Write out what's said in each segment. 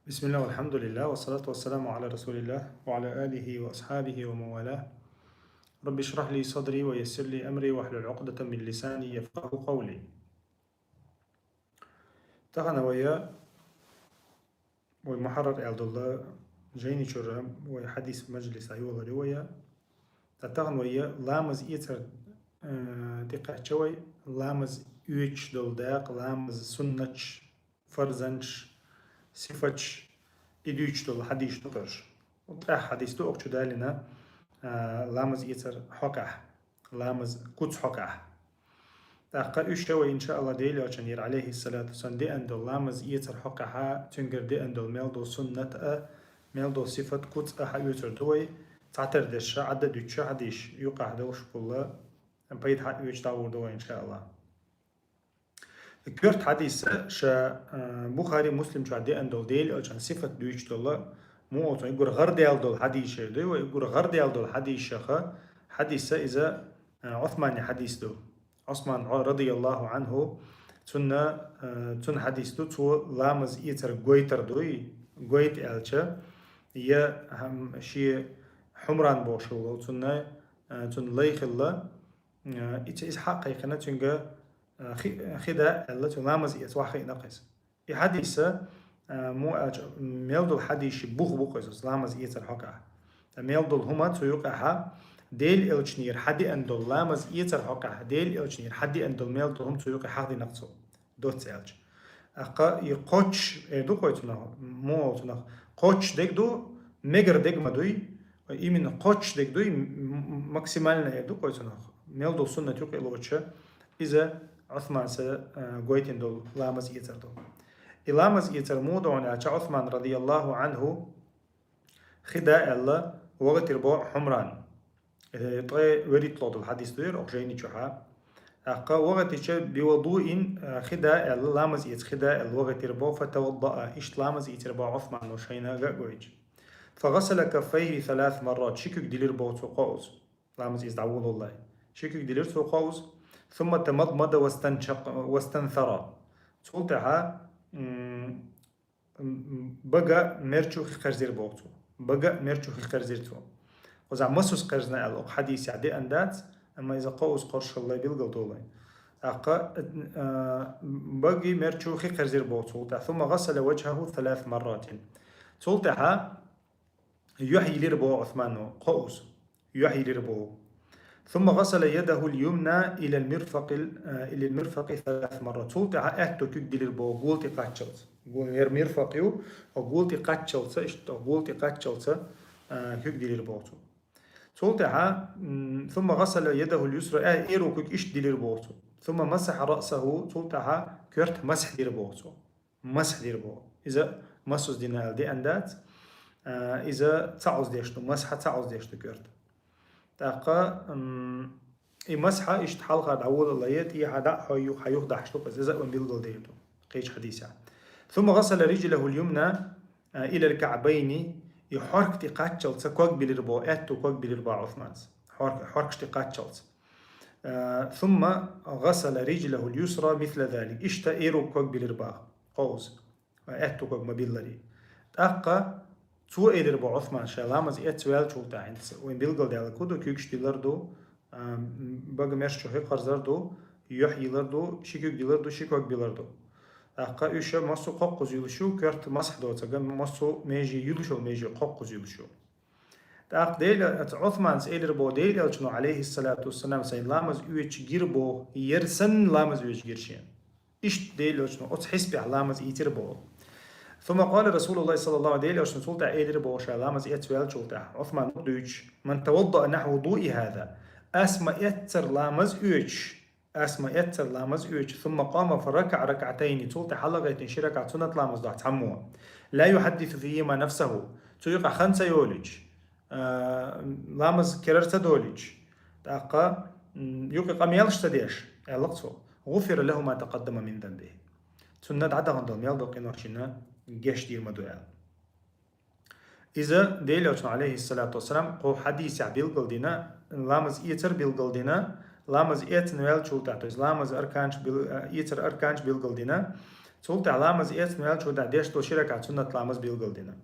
بسم الله والحمد لله والصلاة والسلام على رسول الله وعلى آله وأصحابه ومن والاه. رب اشرح لي صدري ويسر لي أمري واحلل عقدة من لساني يفقه قولي. تغنى ويا والمحرر عبد الله جيني شرم وحديث مجلس أيوة رواية تغنى ويا لامز إيتر دقة شوي لامز يوش دول داق لامز سنتش فرزنش صفتش إدوش دول حديث تقرش وطرح حديث تو أكتو دالنا لامز يتر حقه لامز كوتس حقه تاقا يشتوى إن شاء الله ديلي عشان عليه الصلاة والسلام دي أندو لامز يتر حقه تنقر دي أندو ميلدو سنة ميلدو صفة كوتس يتر دوي تعتر دشا عدد دوتشا حديش يقع دوش كله بيد حق يجتاور دوي إن شاء الله كيرت حديث شا بخاري مسلم شا دي أندو ديلي عشان صفة دوش دولا مو أوتو يقول غرديال دول حديث دو ويقول غرديال دول حديث شخا حديث إذا عثمان حديث دو عثمان رضي الله عنه تن حديث دو تو لامز يتر قويتر دوي قويت ألشا يا هم شي حمران بوشو تن ليخ الله إيش حقيقة تنجا خدا الله تن لامز يتواخي نقص حديث مو ميلدو حديث بوخ إذا لامز يتر حقه ميلدو هما تيوقعها ديل إلشنير حدي أندول لامز يتر حقه ديل إلشنير حدي أندول ميلدو هم تيوقع حدي نقصو دوت إلش أقا يقوش إدو كويتنا مو تنا قوش ديك دو ميجر ديك مدوي إيمن قوش ديك دوي ماكسيمالنا إدو كويتنا ميلدو سنة تيوقع لوتشا إذا عثمان سا قويتين دول لامز يتر دول إلامز يتر مودون عثمان رضي الله عنه خدا الله وقت ربع حمران طي وريت لوط الحديث دير أخجيني شحا أقا وقت إيش بوضوء خدا لامز يت خدا الوقت ربع فتوضأ إيش لامز يت ربع عثمان وشينا جاويج فغسل كفيه 3 مرات شكك دلير بوت قوس لامز يزعول الله شكك دلير قوس ثم تمضمض واستنشق واستنثر تقولتها بقى مرشو خرزير بوتو بقى مرشو خرزيرتو وزع مسوس قرزنا الأق حديث عدي أندات أما إذا قوس قرش الله بيلقل دولي أقا بقي مرشو خرزير بوتو ثم غسل وجهه 3 مرات تولتها يحيي لربو عثمان قوس يحيي لربو ثم غسل يده اليمنى إلى المرفق 3 مرات تولتها أهتو كيك لربو قولتي قاتشلت قول مرفقيو وقولتي قاتشلت إشتو قولتي قاتشلت كيك لربوتو تولتها ثم غسل يده اليسرى إيرو كيك إيش لربوتو ثم مسح رأسه تولتها كرت مسح لربوتو مسح لربو إذا مسوس دينال دي أندات إذا تعوز ديشتو مسحة تعوز ديشتو كرت تاقا إي مسحة إيش تحلقة دعول الليات إي حدا حيوخ دحشتو بس إذا بيلقل ديتو قيش حديثة ثم غسل رجله اليمنى إلى الكعبين يحرك تقاتشلت كوك بالربو أتو كوك بالربو عثمان حرك تقاتشلت ثم غسل رجله اليسرى مثل ذلك إشتا إيرو كوك بالربو قوس أتو كوك مبيلري تاقا تو إيرو عثمان شالامز إتوال شولتا عند وين بيلقل ديال كودو كيكش ديلردو بقى مرشو هي قرزردو يحيي لردو شيكوك ديلردو شيكوك بيلردو أقا إيش ماسو قاقوز يلشو كرت مسح دوتا جم ماسو ميجي يلشو ميجي قاقوز يلشو تاق ديل عثمان سيلر بو ديل يلشنو عليه الصلاة والسلام سين لامز يوش جيربو يرسن لامز يوش جيرشين إيش ديل يلشنو أتحس لامز يتربو ثم قال رسول الله صلى الله عليه وسلم سلطة إيلر بو شالامز يتوال شلطة عثمان نقدوش من توضأ نحو وضوء هذا أسمى يتر لامز يوش أسمى يتر لامز يوش ثم قام فركع ركعتين تولت حلقة شركة سنة لامز ضعت حموه لا يحدث فيهما نفسه تيقع 5 يولج لامز كررت دولج تاقا يوقع قميالش تديش يلقصو غفر له ما تقدم من ذنبه سنة عدا غندل يلدو قنوشنا جيش دير مدوال إذا ديلوش عليه الصلاة والسلام قو حديث بيلقل دينا لامز إيتر بيلقل دينا لامز إيت نوال شولتا تويز لامز أركانش إيتر أركانش بيلقلدنا شولتا لامز إيت نوال شولتا ديش تو شركة سنة لامز بيلقلدنا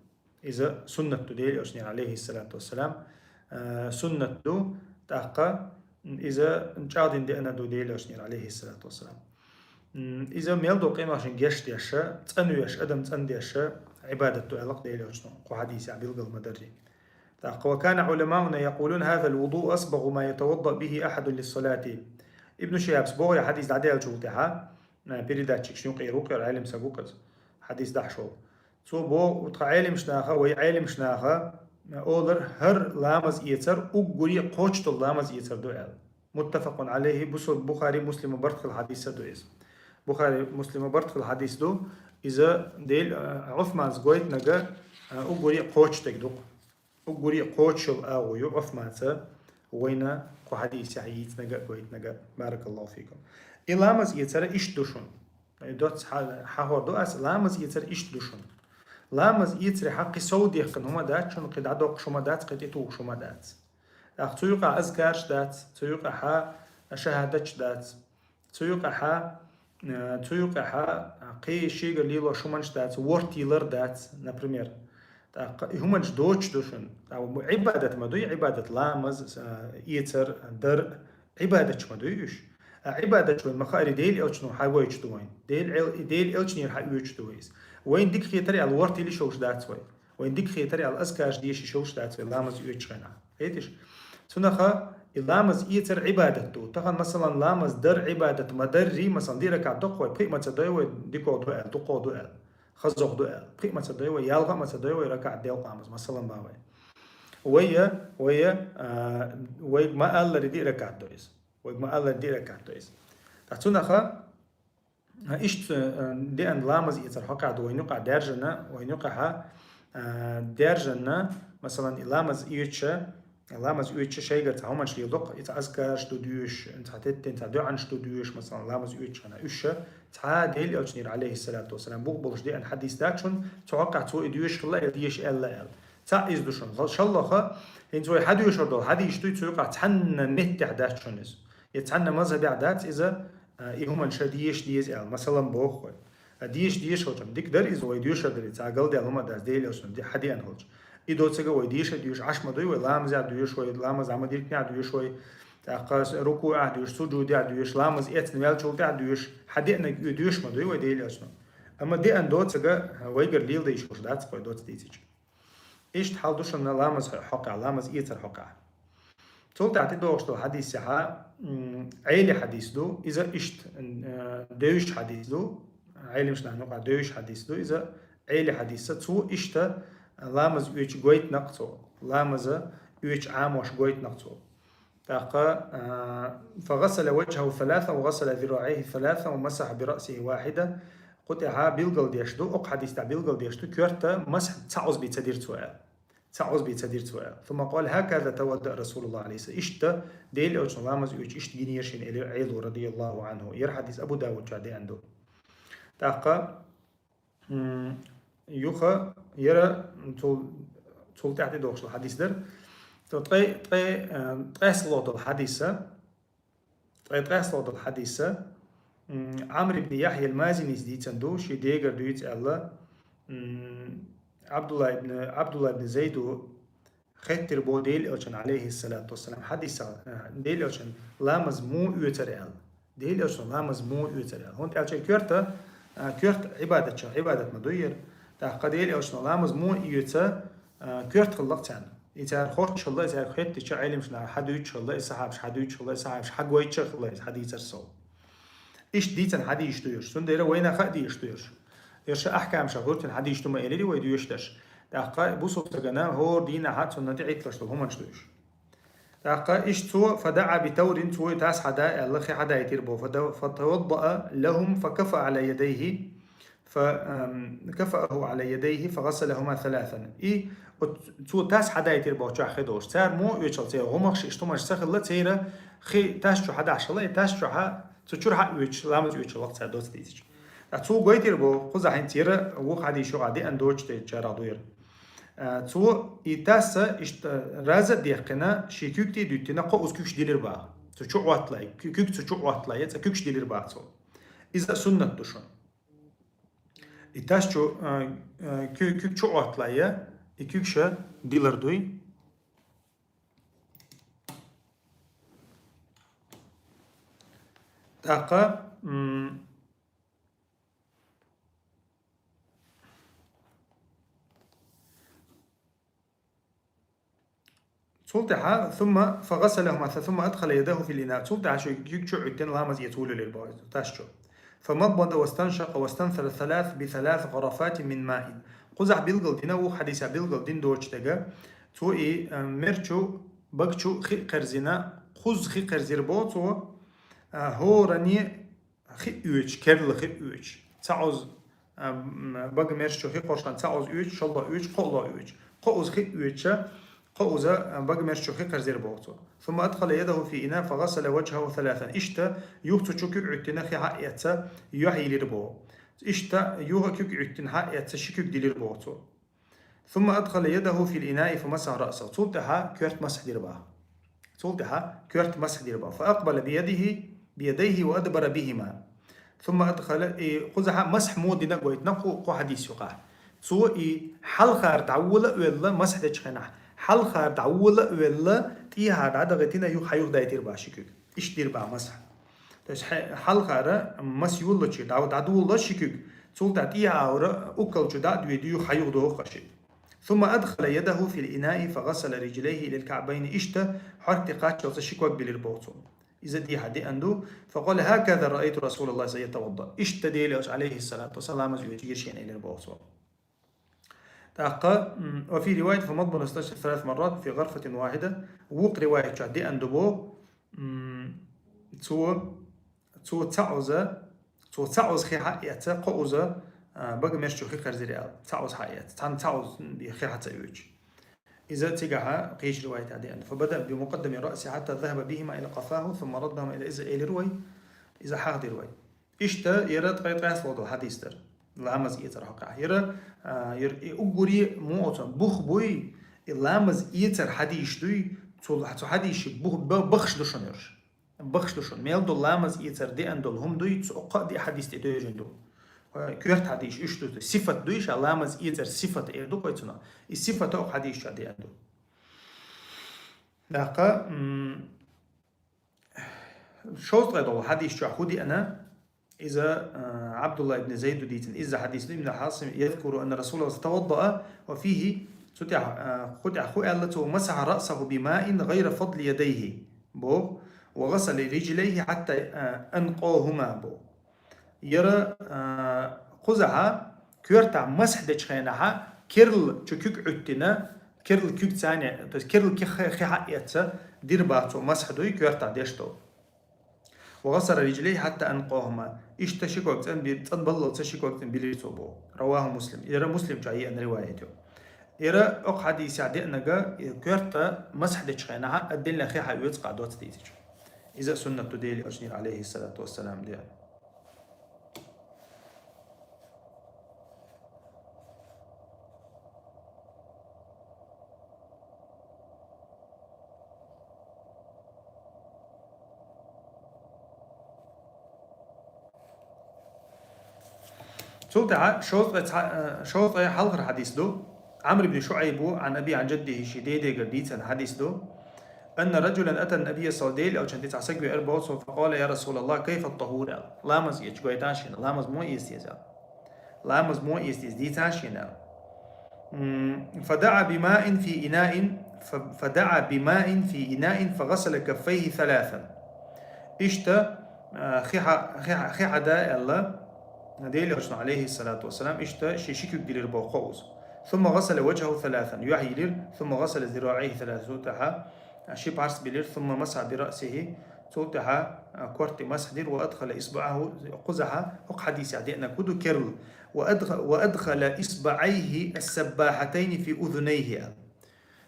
إذا سنة تديل أشني عليه الصلاة والسلام سنة دو تاقا إذا نشادين دي أنا دو ديل أشني عليه الصلاة والسلام إذا ميل دو قيمة عشان جيش ديشة تنويش أدم تن ديشة عبادة دو علاق ديل أشنو قو حديث بيلقل مدري وكان علماؤنا يقولون هذا الوضوء أصبغ ما يتوضأ به أحد للصلاة ابن شهاب سبوغ يا حديث دعدي الجوتها بيريداتشيك شنو قيروك علم سبوكز حديث دحشو سو بو وتخ علم شناخه وي علم شناخه أولر هر لامز يتر وقولي قوشت اللامز يتر دوال متفق عليه بسو بخاري مسلم برتخ الحديث دو اسم بخاري مسلم برتخ الحديث دو إذا ديل عثمان زغويت نجا وقولي قوشتك دو وقولي قوتشل أو يعرف ماتا وين قو حديث يعيت نجا قويت نجا بارك الله فيكم إلامز يتر إيش دوشون دوت حهور دو أس لامز يتر إيش دوشون لامز يتر حقي سودي خن هما دات شون قد عدوق شوما دات قد يتوق شوما دات تيوقع أذكارش دات تيوقع ها شهادتش دات تيوقع قي شيء ليلو شومانش دات وورتيلر دات نبريمير هم دوتش دوشن أو عبادة مدوي عبادة لامز يتر در عبادة مدويش عبادة شو المخاري ديل أوشنو حاويش دوين ديل أوشنير حاويش دويس وين ديك خيتري على الورتي اللي شوش داتوي وين ديك خيتري على الأسكاش ديش شوش داتوي لامز يوتشنا هيتش سنخا اللامز يتر عبادته تخن مثلا لامز در عبادة مدري مثلا ديرك عدقوي بقي ما تدوي ديكو دوال دقو دوال خزق دوال بقي ما تدوي يالغا ما تدوي ركع ديل قامز مثلا باوي ويا ما قال ردي ركع دويس وما قال ردي ركع دويس تحتونخا إيش دي أن لامز يتر حقا دوينوقع وينوقع درجنا مثلا لامز يوتش شيء قلت هم شيء يدق يتأذكر شتوديوش انت حتت انت دو عن شتوديوش مثلا لامز يوتش أنا إيش تعادل أوشنير عليه الصلاة والسلام بقبلش دي أن حديث داكشون توقع تو إديوش خلا يديش إلا تعيز دوشون إن شاء الله هنتوي حديوش هردو حديش توقع تحنا نت عداتشونس يتحنا مذهب عدات إذا هم شديش ديز مثلا بوخ ديش هوجم ديك در إذا ويديوش در تعقل دي هما داز ديل أوشن دي حدي أن هوج إدو تسجى ويديش عش مدوي ولامز عدويش وي لامز عمدير كني عدويش وي تاقاس ركوع عدويش سجود عدويش لامز إت نوال شولت عدويش حدي أن يدويش مدوي وديل أوشن أما دي أن دو تسجى ويجر ليل ديش وش دات قوي دوت ديتيج إيش تحال دوش أن لامز حقع لامز إيتر حقع تقول تعطي دوشتو حديث ساعة عيلي حديث دو إذا إشت دوش حديث دو عيلي مش نحن دوش حديث دو إذا عيلي حديث تو إشت لامز يوش قويت نقطو لامز يوش عاموش قويت نقطو فغسل وجهه ثلاثة وغسل ذراعيه ثلاثة ومسح برأسه واحدة قطعها بيلقل ديشتو أق حديث تاع بيلقل ديشتو كورتا مسح تعوز بيتدير سؤال تعوز بيتدير سؤال ثم قال هكذا تودأ رسول الله عليه الصلاة والسلام إشت ديل أوش لامز يوش إشت جنيرشين إلى عيلو رضي الله عنه ير حديث أبو داود جادي عنده تاقا يوخا يرى تول تحت دوش الحديث در تقي صلوات الحديثة عمرو بن يحيى المازني دي تندو شي ديجر دويت الله عبد الله بن زيد خطر بو ديل أوشن عليه الصلاة والسلام حديثة ديل أوشن لامز مو يوتريال ديل أوشن لامز مو يوتريال هون تعال كورت عبادة مدوير تقديل أوشن لامز مو يوتا كورت خلقت عنه إذا خوش الله إذا خيت تشا علم شنا حدويتش الله إسحابش حدويتش الله إسحابش حقويتش الله حديث الصو إيش ديتن حديث دويش سنديرة وين خديش دويش يرش أحكام شغلت حديث توما إلي ويدويش دش دقة بوسو تجنا هو دينا حد سنتي عيتلش هم نشدوش دقة إيش تو فدعا بتور تو تاس حدا الله خي حدا يتربو فتوضأ لهم فكفأ على يديه فكفأه على يديه فغسلهما ثلاثا تو تاس حدا يتربو شو خدوش صار مو يشل تير غمخش اشتمش سخل تيره خي تاس شو حدا عشلا تاس شو ها تشور حق ويش لامز ويش وقت صار دوت ديتش تو قوي تربو خذ حين تيره وخ عادي شو عادي اندوش تجرا دوير تو إتاسا إشت رازة ديقنا شيكوكتي دوتنا قو أسكوش ديلر با تشو واتلاي كيك تشو واتلاي كيكش ديلير باعتو إذا سنة دشون إتاشو كيك تشو واتلاي كيكش ديلر دوي تاقا صلتها ثم فغسلهما ثم أدخل يده في الإناء صلتها شو يكشو عدين لامز يتولو للبوز تاشو فمضمض واستنشق واستنثر بثلاث غرفات من ماء قزح بيلقل دينا وحديثة بيلقل دين دوش تجا توي مرشو بقشو خي قرزنا خز خي قرزير بوتو هو رني خي اوش كرل خي اوش تعوز بق مرشو خي قرشان تعوز اوش شالله اوش قولا اوش قوز خي اوش قوزة بق مرشو خي قرزير بوتو ثم أدخل يده في إناء فغسل وجهه ثلاثا إشتا يوتو شكوك عتنا خي حقيتا يحيي لربو إشتا يوها كوك عتنا حقيتا شكوك دي لربوتو ثم أدخل يده في الإناء فمسح رأسه صولتها كورت مسح ديربا صولتها كورت مسح ديربا فأقبل بيديه وأدبر بهما ثم أدخل قزح مسح مودي نقويت نقو حديث يقع سوء حلقة تعولة ولا مسح ديشخنح حلقة تعولة ولا تيها عدا غتينا يو حيوخ دايتير باشكوك إيش دير با مسح تش حلقة مس يولا شيء دعوة شكوك صولتها تيها أورا أكل شدا دويديو حيوخ دوه خشي ثم أدخل يده في الإناء فغسل رجليه إلى الكعبين إشتا حرت قاتل تشكوك بالربوتو إذا دي حدي أندو فقال هكذا رأيت رسول الله سيتوضأ إشتا ديليوش عليه الصلاة والسلام يجير شيئا إلى الربوتو تأقى وفي رواية فمضمن استشهد 3 مرات في غرفة واحدة ووق رواية شعدي أندبو تو تعوز خي حقيقة قوزة بقى مشتو خي خرزيريال تعوز حقيقة تعوز بخي حتى يوج إذا تقع قيش رواية عدي أند فبدأ بمقدم رأسه حتى ذهب بهما إلى قفاه ثم ردهما إلى روي إذا حاضي روي إشتا يرد قيد قياس وضو حديث در لامز إيتر حقا يرى أقوري موطن بوخ بوي لامز إيتر حديث دوي تو حديث بخش دوشنيرش بخش دوشن ميل دو لامز إيتر دي أندول هم دوي تو دي حديث دي دوي دو كورت حديث إيش دو صفة دويش لامز إيتر صفة إيردو كويتنا الصفة أو حديث دي أندو دقا شوط غير حديث شو خودي أنا إذا عبد الله بن زيد ديتن إذا حديث ابن حاصم يذكر أن رسول الله توضأ وفيه خد أخوه التي مسح رأسه بماء غير فضل يديه بو وغسل رجليه حتى أنقاهما بو يرى قزعة كورتا مسح دشخينها كيرل تشكوك عتنا كيرل كوك ثانية كيرل كي حقيقة دير باتو مسح دوي كورتا ديشتو وغسل رجليه حتى أنقاهما إيش تشكوك تنبلل تشكوك بليتو بو رواه مسلم يرى مسلم جاي أن روايته يرى أق حديث عدي أنجا كورتا مسح دشخينها الدين لخي حيوت قعدوت ديتج إذا سنة ديلي أجنير عليه الصلاة والسلام دي شوط حلقة الحديث دو عمرو بن شعيب عن أبي عن جده شديد قرديت الحديث دو أن رجلا أتى النبي صلى الله عليه وسلم أو كان تتعسق بأربعة فقال يا رسول الله كيف الطهور لامز يجويتاشين لامز مو يستيزا لامز مو يستيز ديتاشين فدعا بماء في إناء فغسل كفيه 3 إشتا خي حدا الله نديل عليه الصلاة والسلام إشتا شيشيكوك ديلير بوخوز ثم غسل وجهه 3 يحيلر ثم غسل ذراعيه 3 شي بعرس بلير ثم مسح برأسه توتها كورتي مسح دير وأدخل إصبعه قزحة حديث عدينا كدو كيرل وأدخل إصبعيه السباحتين في أذنيه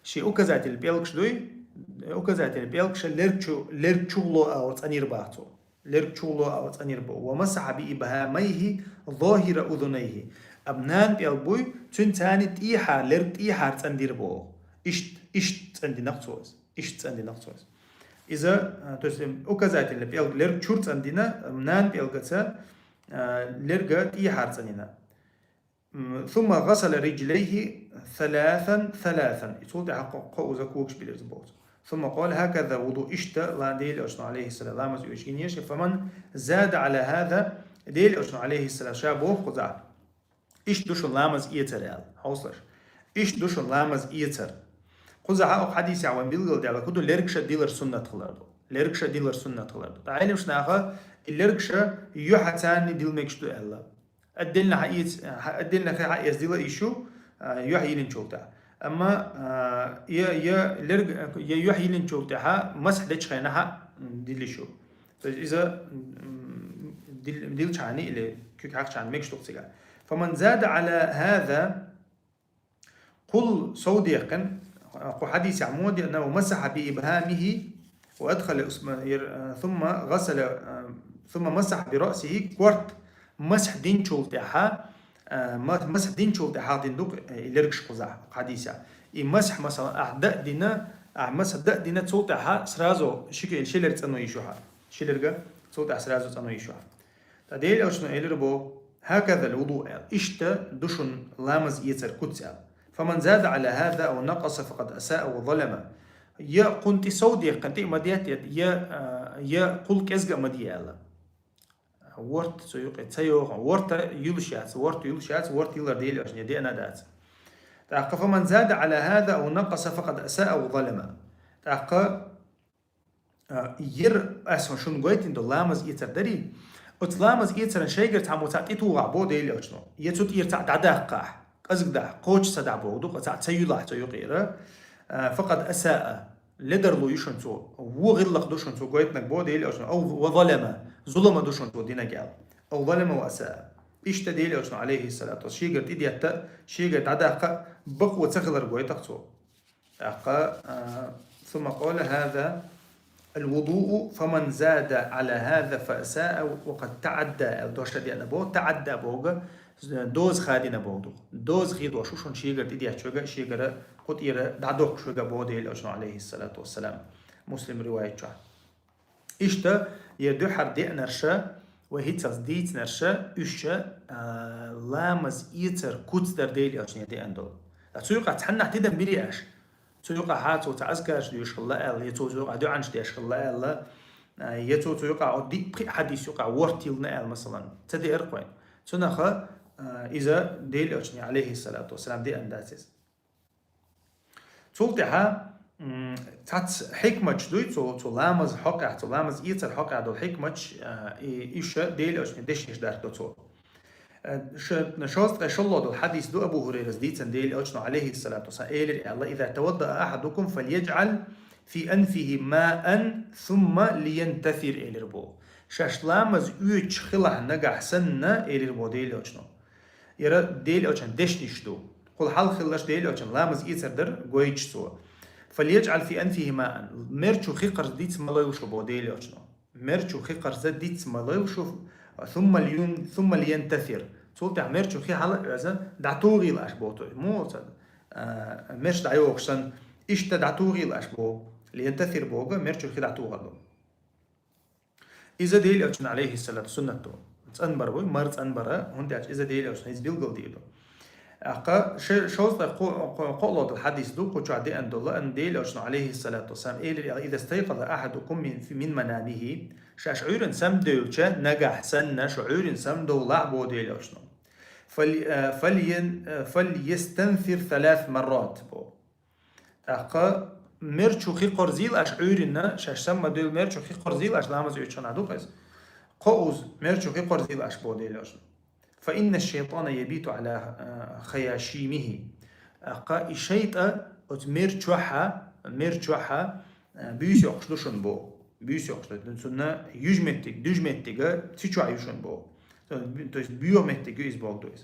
شي أكزات البيلكش دوي أكزات البيلكش ليرتشولو أو تأنير باعتو ليرتشولو أو تأنير بو ومسح بإبهاميه ظاهر أذنيه أبنان بيلبوي تنتاني تيحا ليرت إيحا تأنير بو إشت تأندي نقصوز إذا то есть указательно пел лер чурц андина мнан пелгаца لرجع يحرزنينا ثم غسل رجليه ثلاثا يقول حق قوز كوكش بالرزبوت ثم قال هكذا وضوء اشتا لا ديل أشنو عليه السلام لامز يوشينيش فمن زاد على هذا ديل أشنو عليه السلام شابوه قزع إيش دوشن لامز يتر حوصلش إيش دوشن لامز يتر قزع أو حديث عوان بيلغل ديالا كدو لركشة ديلر سنة خلاردو لركشة ديلر سنة خلاردو تعالي مش ناخا اللركشة يحتاني ديل ميكشتو ألا أدلنا حقيت أدلنا في حقيقة ديلا إيشو يحيي لنشوتا أما يا يحيي لنشوتا مسح دش خينها ديل شو إذا ديل شعني اللي كيك حق شان ميكشتو تسيجا فمن زاد على هذا قل صوديقا حديث عمود أنه مسح بإبهامه وأدخل ثم غسل ثم مسح برأسه كورت مسح دين شولتها مسح دين شولتها دندوق إلركش قزح حديثة مسح مثلا أعداء دينا مسح أعداء دينا شولتها سرازو شكل شيلر تنو يشوها شيلرجا شولتها سرازو تنو يشوها تديل أشنو إلربو هكذا الوضوء إشتا دشن لامز يتر كتسال فمن زاد على هذا أو نقص فقد أساء وظلم يا كنت سودي قنتي مديات يا قل كزجا مديالا ورت سيوق ورت يلشات ورت يلر ديل عشان يدي أنا دات تعق فمن زاد على هذا أو نقص فقد أساء وظلم تعق ير أسمع شون قويتين دو لامز يتردري أتلامز يترن شيء قرت عمو تعطيتو غابو ديل عشنو يتوت يرتع دعداقح أزقدع قوش صدع بودو قطع تسيلا تيقيرا فقد أساء لدر لو يشنتو وغلق دوشنتو قويتنك بودي إلي أو وظلم ظلم دوشنتو دينا قال أو ظلم وأساء إيش تديلي أشنو عليه الصلاة والسلام شي قرت إدي أتا شي قرت عدا بقوة تخلر قويتك ثم قال هذا الوضوء فمن زاد على هذا فأساء وقد تعدى دوشة دي أنا بو تعدى بوغا دوز خادينا بودو دوز خيد وشوشون شيغر تيدي اشوغا شيغر قطيره دادوك شوغا بودي الاشنو عليه الصلاه والسلام مسلم روايه شا اشتا يدو حر دي نرشا وهيتس ديت نرشا اشا لامز يتر كوتر ديلي اشنو دي اندو تسوقا تحنا تدم برياش تسوقا هاتو تعزكاش ديوش الله ال يتوزوقا دو عنش ديش الله ال يتوزوقا دي حديث يوقع ورتيلنا مثلا تدي ارقوين تنخا إذا ديل أشني عليه الصلاة والسلام دي أنداسيس تولتها تات حكمة جدوي تو لامز حقع تو لامز يتر حقع دو حكمة إيش ديل أشني دشنيش دار دو تو نشاط الله دو الحديث دو أبو هريرة ديتن ديل أشنو عليه الصلاة والسلام الله إذا توضأ أحدكم فليجعل في أنفه ماء ثم لينتثر إلى ربو شاش لامز üç خلع نجح سنة إلى الموديل أشنو يرى ديل أشن دشنيشتو قل حال خلاش ديل أشن لامز يتردر قويتشتو فليجعل في أنفه ماء مرشو خيقر ديت ملايوشو بوديل أشنو مرشو خيقر زد ديت ملايوشو ثم لينتثر تولتع مرشو خي حال رزا دعتوغي لاش بوتو مو مرش دعيوكشن إشتا دعتوغي لاش بو لينتثر بوغا مرشو خي دعتوغلو إذا ديل أشن عليه الصلاة سنته تنبر بوي مرت أنبره هندي إذا ديل أشن يزبيل ديلو أقا شوز قولوا الحديث دو قوتش عدي أن الله أن ديل أشن عليه الصلاة والسلام إذا استيقظ أحدكم من منامه شعور سم دولشة نجح سنة شعور سم دو لعبو ديل أشن فليستنثر 3 مرات بو أقا مرچو خي قرزيل اش عورنا ششم مدل مرچو خي قرزيل اش لامز يوچن ادوقز قوز مرچو خي قرزيل اش بوديلاش فإن الشيطان يبيت على خياشيمه قا الشيطان مرچوها بيس يقشلوشن بو بيس يقشلوشن سنة düjmettiga تيچو ايوشن بو то есть biomettiga iz boldois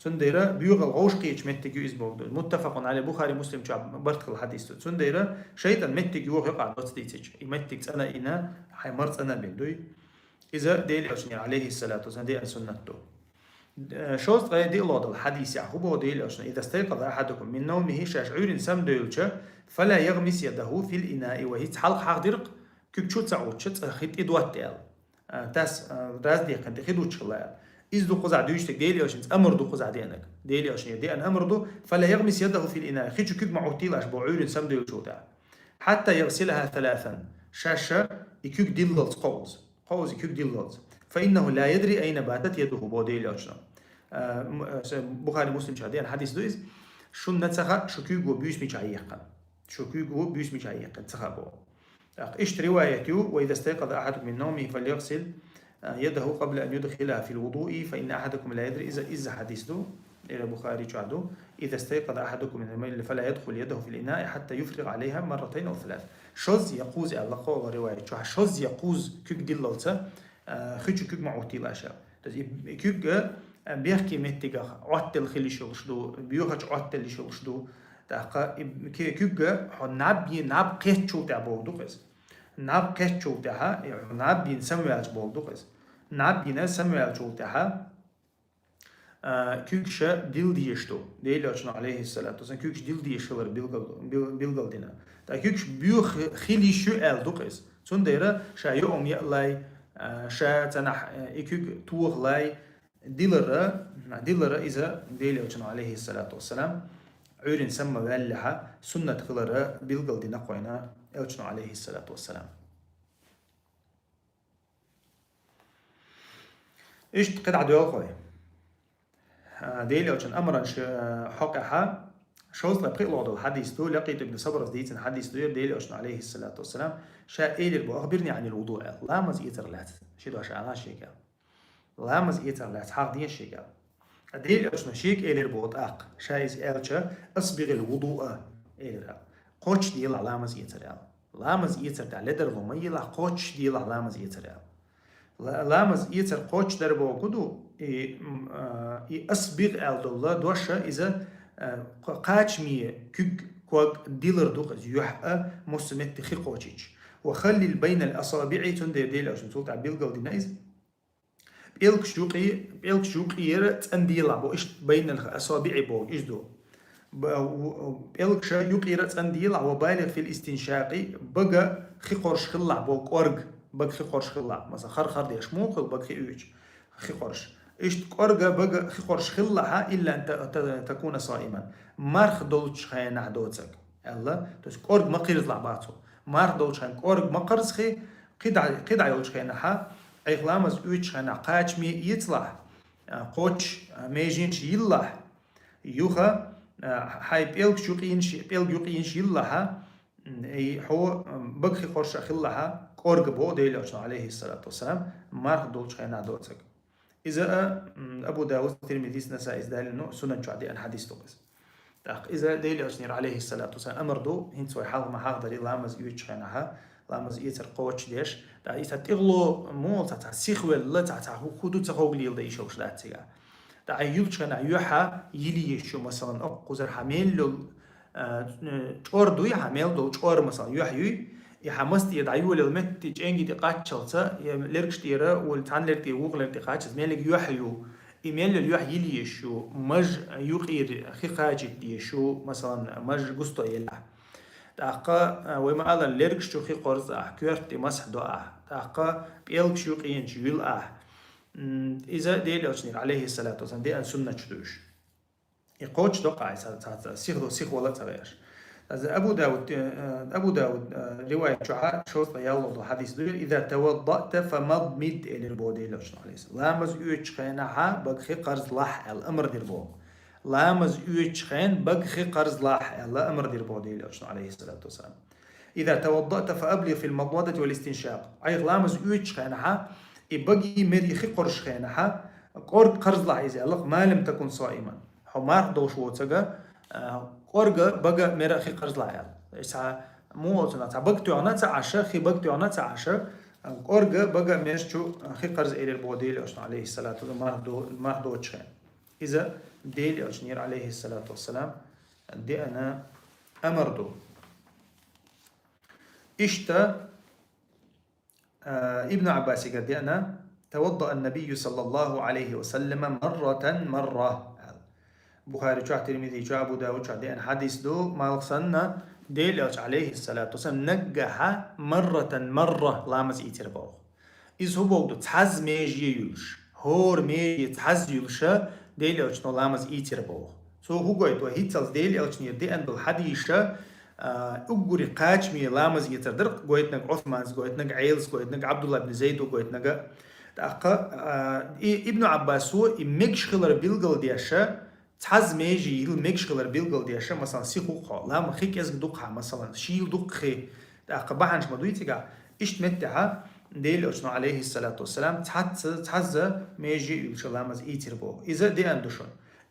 سنديرة بيوغل غوش قيش متجو إزبوغ متفق على بخاري مسلم شعب برتقل حديث سنديرة شيطان متجو يقع دوتستيتش يمتج أنا إنا حيمرت أنا بندوي إذا ديل أشني عليه الصلاة والسلام دي سنته شوز غير دي الله الحديث يعقوب وديل أشني إذا استيقظ أحدكم من نومه شعور سم ديلش فلا يغمس يده في الإناء وهي حلق حق درق كيك شو تعود شت خيط إدوات تال تاس راس دي كنت خدو تشلا إذ دو قزع دويشتك ديلي عشان أمر دو قزع دينك ديلي عشان يدي أن أمر دو فلا يغمس يده في الإناء خيتشو كيك معوتيل أش بعير سمدو يشوتا حتى يغسلها ثلاثا شاشة يكيك ديلز قوز يكيك ديلز فإنه لا يدري أين باتت يده بوديلي عشان بخاري مسلم شادين حديث دويز شو نتسخا شو كيكو بيوس ميشايقا شو كيكو بيوس ميشايقا تسخابو إيش روايته وإذا استيقظ أحدكم من نومه فليغسل يده قبل أن يدخلها في الوضوء فإن أحدكم لا يدري إذا حديثه إلى البخاري شعده إذا استيقظ أحدكم من الميل فلا يدخل يده في الإناء حتى يفرغ عليها مرتين أو ثلاث شوز يقوز اللقاء ورواية شوز يقوز كيك دلالته خيتشو كيك معوتي الأشياء كيك بيحكي متجا عتل خلي شلشدو بيوخش عتل شلشدو تاقا كيك ناب قيتشو تعبو دوقس ناب قيتشو تاها ناب سموالج بول دوقس ناب سموالج تاها كيكش ديل ديشتو ديل عشان عليه الصلاة والسلام كيكش ديل ديشلر بيلغل دينا تا كيكش بيوخ خلي شو ال دوقس تون ديرا شا يوم يلاي شا تنح كيك توخ لاي ديلر إذا ديل عشان عليه الصلاة والسلام عيرين سمى والها سنة خلرة بيلغل دينا قوينا عشان عليه الصلاة والسلام إيش تقد عدو خوي ديلي عشان أمرا حقها شوز لبقي الله الحديث دو لقيت ابن صبرس ديتن حديث دو ديلي عشان عليه الصلاة والسلام شا إيلر بو أخبرني عن الوضوء لا مزيتر لات شدو عشان أنا شيكا لا مزيتر لات حق دي شيكا ديلي عشان شيك إيلر بو أق شايز إيلشا أصبغ الوضوء إيلر قوش ديل على مزيتر لا مزيتر دا لدر ومي لا قوش ديل على مزيتر لامز يتر قوش دربو كدو أصبغ الله دوشة إذا قاچمية كيك كوغ ديلر دوغ يوحى مسمت خي قوشيش وخلي بين الأصابع تندير ديل عشان تولتع بيلغل دينايز بيلك شوقي يرى تنديلا بو إيش بين الأصابع بو إيش دو بيلك شا يوقي يرى تنديلا وبالغ في الاستنشاق بقى خي قرش خلع بو قرق بقى قرش خلا مثلا خر ديش موقل بقى يوج خي قرش إيش قرقة بقى خي قرش خلاها إلا أن تكون صائما مارخ دولش خينا عدوتك الله تس قرق ما قيرز لعباته مارخ دولش خين قرق ما قرز خي قدع يولش خينا إغلامز يوج خينا قاچ مي يطلع قوش ميجينش يلا يوخا هاي بيلك يوقينش يلا هو بقى خي قرش خلاها قرق بو ديل عشان عليه الصلاة والسلام مارخ دولش خينا دوتك إذا أبو داود الترمذي نسائي دال إنه سنن شعدي أن حديث توقس إذا ديل عشان عليه الصلاة والسلام أمر دو هنت سوي حال ما حاضر لامز يوتش خيناها لامز يتر قوتش ديش دا إذا تغلو مول تاع سيخ ولا تاع خدو تخوغلي يلدا يشوش لا تيغا دا يوتش خينا يوحا يلي يشو مثلا قزر حميل لو تور دوي حميل دو تور مثلا يوحي يحمست يدعيو للمت تجنجي تقاتشلتا لركشتيرا والتعن لرتي وغ لرتي قاتشز مالك يوحيو إيميل اليوحي يليشو مج يقير خي قاجد يشو مثلا مج قسطو يلا تاقا وما على لركشتو خي قرز كورتي مسح دو تاقا بيلكش يقينش يل إذا ديل أجنير عليه الصلاة والسلام دي أن سنة شدوش يقوش دو قاعد سيخ ولا تغيرش أبو داود رواية شعار شوط يالله حديث دير إذا توضأت فمضمد إلى البودي لوشنا عليه السلام لامز يوش خينها بقخي قرز لاح الأمر دير بو لامز يوش خين بقخي قرز لاح الأمر دير بودي لوشنا عليه الصلاة والسلام إذا توضأت فأبلغ في المضمضة والاستنشاق أي لامز يوش خينها يبقي مريخي قرش خينها قرز لاح إذا الله ما لم تكن صائما حمار دوش وتسقى قرقة بقى مرخي قرز لايال إسا مو أتنا تبقتو أنا تعشى خي بقتو أنا تعشى قرقة بقى ميشتو خي قرز إلى البوديل أشنا عليه الصلاة والسلام ما هدو تشين إذا ديل أشنير عليه الصلاة والسلام دي أنا أمردو إشتا ابن عباس قال دي أنا توضأ النبي صلى الله عليه وسلم مرة بخاري شو ترمذي شو أبو داود شو دين حديث دو مالك سنة ديل عليه الصلاة والسلام نجح مرة لامز إيتر باو إز هو بوجد تحز ميجي يلش هور ميجي تحز يلشة ديل نو لامز إيتر باو سو هو قايت وهيتلز ديل نير دي أن بالحديثة أقولي قاش مي لامز يتردر قايت نج عثمان قايت نج عيلز قايت نج عبد الله بن زيد وقايت نج ابن عباس هو إمكش خلر بيلقل دياشة تحز ميجي يل مكش خلر بيلقل دياشة مثلا سيخو قا لا ما خيك يزق دقها مثلا شيل دق خي بحنش مدويتك إشت متها ديل أشنو عليه الصلاة والسلام تحز ميجي يل شلامز إيتر بو إذا دي أندوشون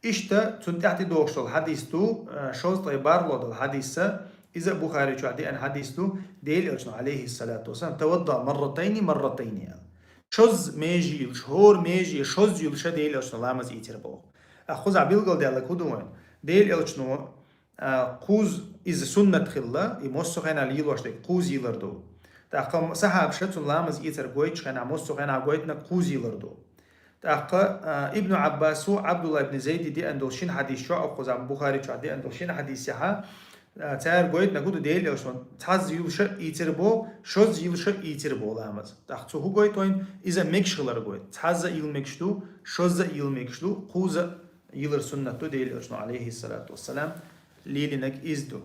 إشتا تنتعتي دوشتو الحديث تو شوز طيبار لود الحديث إذا بخاري شو عدي أن حديث تو ديل أشنو عليه الصلاة والسلام توضأ مرتين يعني شوز ميجي يل شهور ميجي شوز يل شديل أشنو لامز إيتر بو أخذ عبيلقل ديالك هدوين ديل أشنو قوز إذا سنة خلا يمسو خينا ليلوش ديك قوز يلردو تاقا سحاب شتون لامز إيتر قويتش خينا مسو خينا قويتنا قوز يلردو تاقا ابن عباس عبد الله بن زيد دي أندوشين حديث شو أخذ عن بخاري شو دي أندوشين حديث يحا تاير قويت نقول ديل أشنو تحز يلش إيتر بو شوز يلش إيتر بو لامز تاقا هو قويت وين إذا مكشلر قويت تحز يل مكشلو شوز يل مكشلو قوز يلر سنة ديل أشنو عليه الصلاة والسلام ليلنك إزدو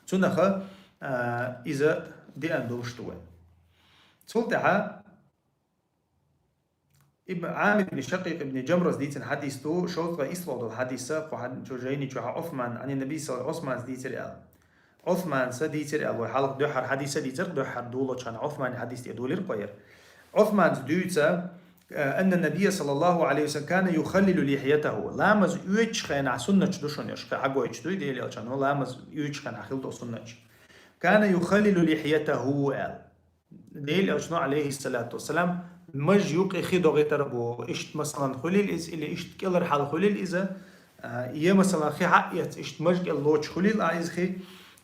سنة إذا دي أندوشتوين سلطة ابن عامر بن شقيق ابن جمرز ديتن حديثتو شوط إسلام الحديثة قحد شجعيني شو عثمان عن النبي صلى الله عليه وسلم عثمان ديتر آل عثمان سديتر آل وحلق دوحر حديثة ديتر دوحر دولة كان عثمان حديث يدولير قير عثمان ديتر أن النبي صلى الله عليه وسلم كان يخلل لحيته لامز يوش خينا سنة دوشون يشقى عقو يشتوي ديلي كان لامز يوش خينا خلطو سنة كان يخلل لحيته آل ديلي شنو عليه الصلاة والسلام مج يوقي خيدو غيتربو اشت مثلا خليل إز اللي اشت كيلر حال خليل إذا يه مثلا خي حقيت اشت مج اللوش خليل عايز خي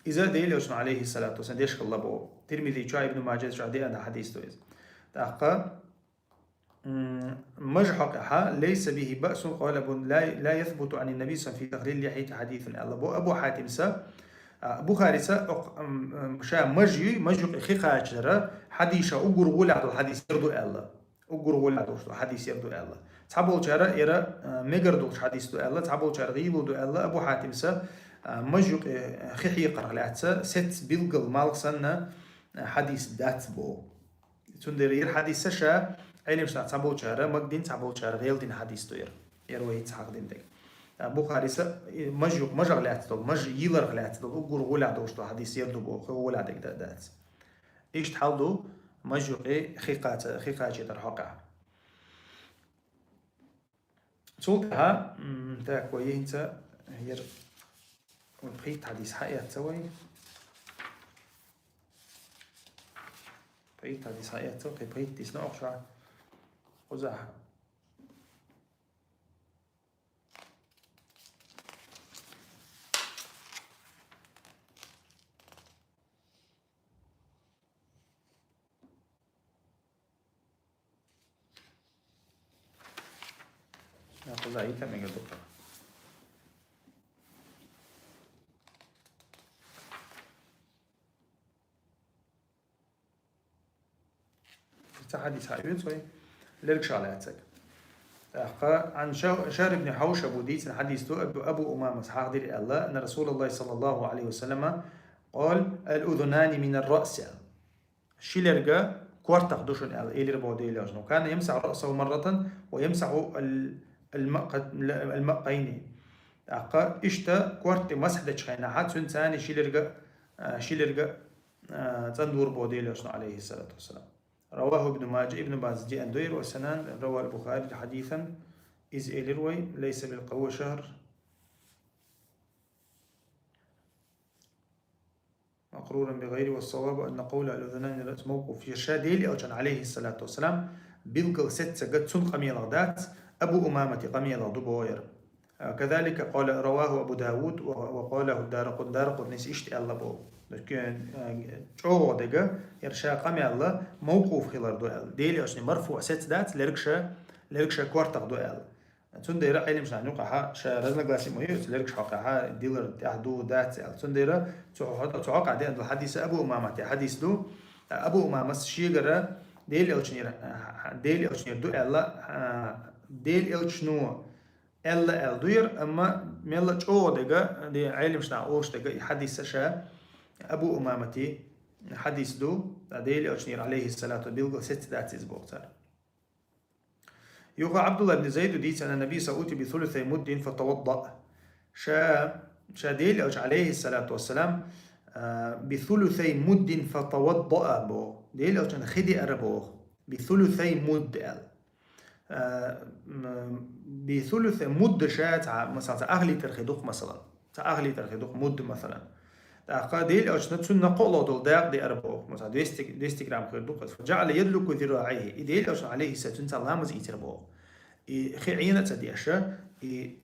إذا ديلي شنو عليه الصلاة والسلام ديش الله بو ترمذي شو ابن ماجه شو دي أنا حديث تويز تأقى مجحق ليس به بأس قال لا يثبت عن النبي صلى الله عليه وسلم في تقرير لحية حديث أبو حاتم سا بخاري سا شا مجي خيخا أجرا حديث أقر ولا الحديث يردو الله أقر ولا حديث يردو الله تعبول شارع إرا مجردو حديث دو الله تعبول شارع غيلو دو الله أبو حاتم سا مجي خيخي قرأ لعتسا ست بيلقل مالك سنة حديث دات بو تندير حديث شا أين مش تعبول شارع مقدين تعبول شارع غيل دين حديث دوير يروي تحق دين دك بخاري سا مج غلاتو مج يلر غلاتو أقول غلاتو شتو حديث يردو بو غلاتك دات إيش تحلو مج خيقات يترحقها صوتها تاك وينتا هي بقيت حديث حقيقة تسوي بقيت حديث حقيقة تسوي بقيت تسنع أخشع وزاها ناخذ عيتها من الدكتور حديث حقيقي شوي ليركش على عتك عن شهر بن حوش أبو ديس حديث أبو أمامة حاضر الله أن رسول الله صلى الله عليه وسلم قال الأذنان من الرأس شيلرجا كوارتق دوشن إلى بوديلاج كان يمسح رأسه مرة ويمسح المقين إشتا كوارت مسح دشخينا حد ثاني شيلرجا تندور بوديلاج عليه الصلاة والسلام رواه ابن ماجه ابن باز جي أندوير وسنان روى البخاري حديثا إذ إلروي ليس بالقوة شهر مقرورا بغيره والصواب أن قول الأذنان موقوف في الشاديل أو كان عليه الصلاة والسلام بلقل ست قد سن قميل غدات أبو أمامة قميل ضبوير كذلك قال رواه أبو داود وقاله الدارق نس إشتي الله بو لكن شو دقة يرشا قمي الله موقوف خلال دوال ديلي أشني مرفوع ست دات لركشة كوارتق دوال تنديرة علم شان يقع شارزنا قاسي مهيو تلرك حقها ديلر تحدو دات تنديرة تعق عدي عند الحديث أبو أمامة حديث دو أبو أمامة شيغرة ديل ألشنير دو ألا ديل ألشنو ألا ألدوير أما ميلا جو دقا دي علم شان أوش دقا حديث شا أبو أمامة حديث دو ديل ألشنير عليه الصلاة والسلام ست دات إزبوكتار يوقع عبد الله بن زيد وديت أن النبي سأوتي بثلث مد فتوضأ شا ديل أوش عليه الصلاة والسلام بثلثي مد فتوضأ بو ديل أوش أنا خدي أربوه بثلثي مد بثلث مد شات مثلا أغلي ترخدوق مثلا أغلي ترخدوق مد مثلا ديل أوش نتسون نقول دول داق دي أربوه مثلا 200 جرام خردوق فجعل يدلك ذراعيه ديل أوش عليه الصلاة والسلام لامز يتربوه خي عينة تديشة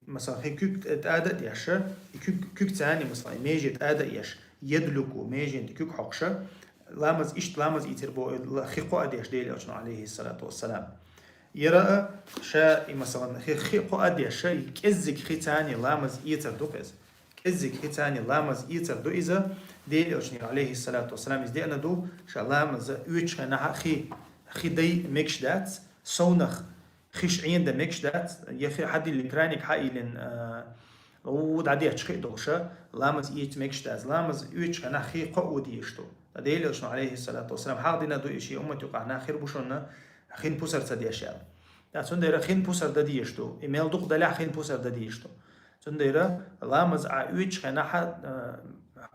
مثلا خي كوك تأدى ديشة كوك تاني مثلا ميجي تأدى يش يدلكو ميجي انت كوك حقشة لامز يتربو خي قوة ديش ديلي أجنو عليه الصلاة والسلام يرى شا مثلا خي قوة ديشة يكزك خي تاني لامز يتردو كز كزك خي تاني لامز يتردو إذا ديلي أجنو عليه الصلاة والسلام إذا دينا دو شا لامز يوش نحا خي دي ميكش دات سونخ خيش عين ده ميكش دات يخي حد اللي كرانيك حايلن ود عادي اتشخي دوشة لامز ايت ميكش دات لامز ايتش انا خي قود يشتو دليل شنو عليه الصلاة والسلام حاضنا دو اشي امتي وقعنا خير بوشنا خين بوسر تدي اشياء تون ديرا خين بوسر ددي يشتو ايميل دوق دلع خين بوسر ددي يشتو تون ديرا لامز ايتش انا حد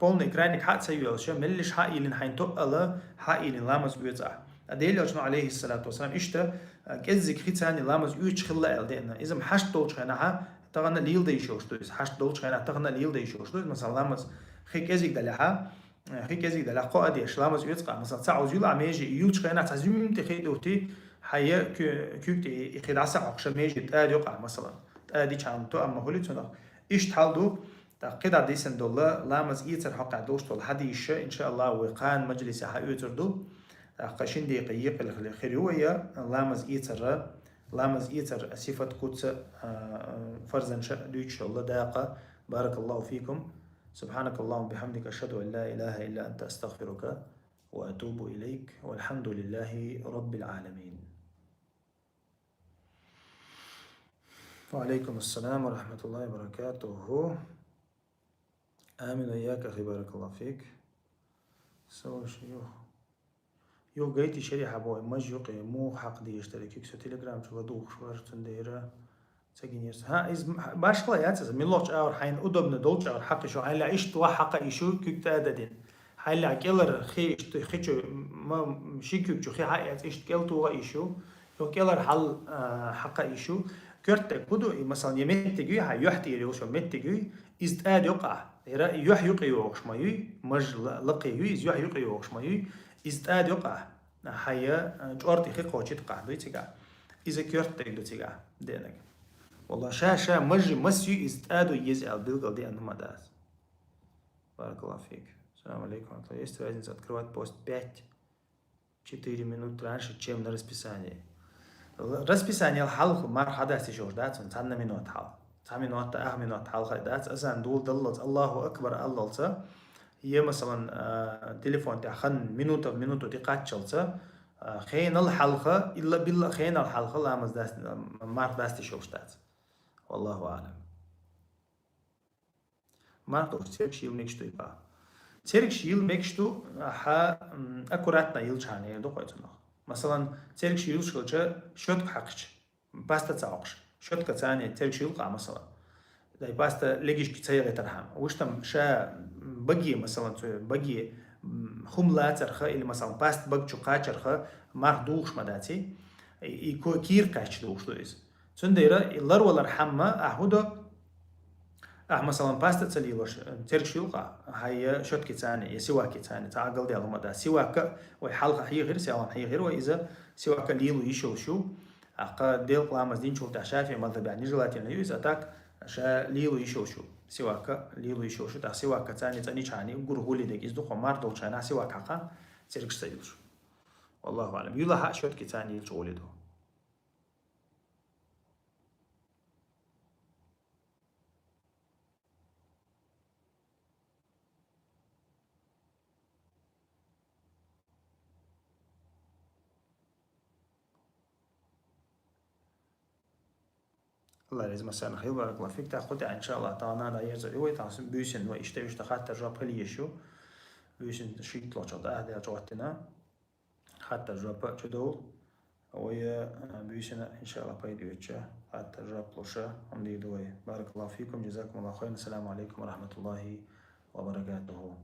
بولني كرانيك حد سيوالش ملش حايلن حين تقلا حايلن لامز بيوزع دليل شنو عليه الصلاة والسلام اشتا كزك خيتاني لامز يوش خلا الدينا اذا حشت دولش خناها تغنى ليل دي شوشتو اذا حشت دولش خنا تغنى ليل دي شوشتو مثلا لامز خي كزك دلها خي كزك دلها قاديش لامز يتقع مثلا تعوز يلا ميجي يوش خنا تعزيم تخيدوتي حيا كوكتي خدعسا عقش ميجي تاد يقع مثلا تادي كان تو اما هولي تنو ايش تحالدو قطع ديسن دولا لامز يتر حق دوش طول حديش ان شاء الله وقان مجلس حيوتردو قشين دي قيق الخيروية لامز إيتر صفة قدس فرزا دويتش الله داقة بارك الله فيكم سبحانك اللهم بحمدك أشهد أن لا إله إلا أنت أستغفرك وأتوب إليك والحمد لله رب العالمين. وعليكم السلام ورحمة الله وبركاته. آمين وإياك أخي بارك الله فيك. سوى شيوخ يو جيتي شريحة بوي مجيوقي مو حق دي يشترك يكسو تيليجرام شو دوخ شو تنديرا تسجين يرس ها إز باش لا ياتس ميلوش أور حين أدبنا دولش أور حق شو حين لا إشت وحق إيشو كيك تأددين حين لا كيلر خي إشت خيشو ما شي كيك شو خي حق إشت كيلتو إيشو يو كيلر حل حق إيشو كرت كودو مثلا يمتجي هاي يحتي يوشو متجي إز تأد يقع يح يقي يوقش مايو مج لقي يز يح يقي يوقش مايو إزداد يقع حيا جورتي خي قوتي تقع دو تيقع إذا كيرت دو تيقع دينك والله شا مجي مسيو إزداد يزعل بيلقل دي أنه مداس بارك الله فيك السلام عليكم ورحمة الله يستوى открывать пост 5-4 минут раньше чем на расписание расписание الحلقة مار حدث يشوش دات 10 минут حل 10 минут 8 минут حلقة دات أزان دول دلت الله أكبر الله هي مثلا تليفون تاخن منوتة تقعد شلته خين الحلقة إلا بالله خين الحلقة لا مزداست ما داست شوشتات والله أعلم ما تقول تيرك شيل ميكشتو يبقى تيرك شيل ميكشتو أكوراتنا يلشاني دوقيتنا مثلا تيرك شيل شلته شوتك حقش باستا تعقش شوتك ثانية تيرك شيل قا مثلا داي باستا لقيش كتير ترحم وشتم شا بقي مثلا بقي خملات رخا اللي مثلا باست بق شقاچ رخا مار دوش مداتي يكو كير كاش دوش دويز تنديرا اللر ولا رحمة أهودا مثلا باست تسليلوش ترك شيلقا هاي شوت كتاني سواك كتاني تعقل ديالو مدا سواك ويحلقة حي غير سواء حي غير وإذا سواك ليلو يشوشو أقا ديل قلامز دين شوف تعشافي مذهب يعني جلاتين يوز أتاك شا ليلو يشوشو سواك ليلو يشوشو تا سواك تاني تاني شاني وقرهولي ديك إزدو خمار دول شانا سواك حقا ترك سيلوش والله أعلم يلا حق شوت كتاني يلشغولي دو الله لازم مساء خير بارك الله فيك تاخد إن شاء الله تعالى لا يرزق هو تعصب بيسن وإشتى حتى جاب هلي يشو بيسن شيء طلع شط أهدى جواتنا حتى جاب جدول ويا بيسن إن شاء الله بايد يوتشا حتى جاب لوشا عمدي دوي بارك الله فيكم جزاكم الله خير السلام عليكم ورحمة الله وبركاته.